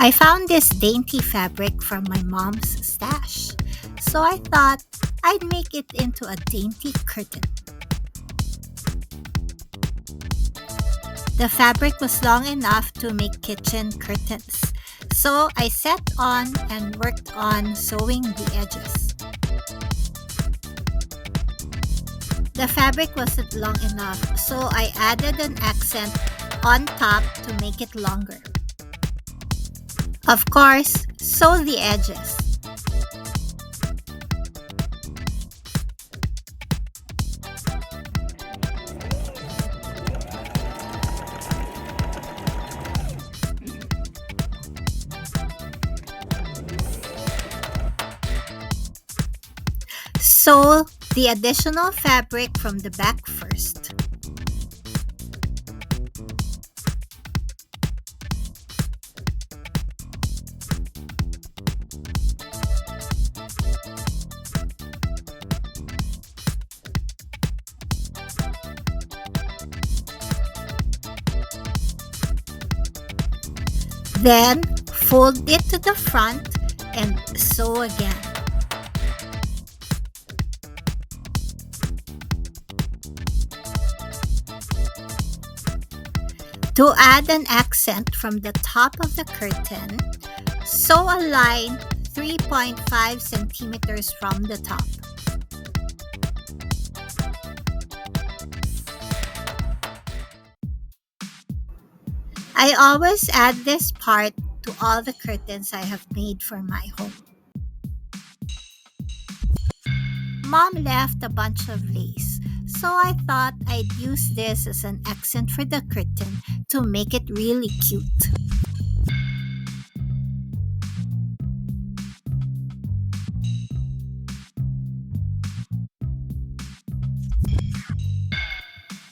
I found this dainty fabric from my mom's stash, so I thought I'd make it into a dainty curtain. The fabric was long enough to make kitchen curtains, so I set on and worked on sewing the edges. The fabric wasn't long enough, so I added an accent on top to make it longer. Of course, sew the edges. Sew the additional fabric from the back first. Then fold it to the front and sew again. To add an accent from the top of the curtain, sew a line 3.5 centimeters from the top. I always add this part to all the curtains I have made for my home. Mom left a bunch of lace, so I thought I'd use this as an accent for the curtain to make it really cute.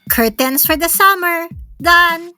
Curtains for the summer! Done!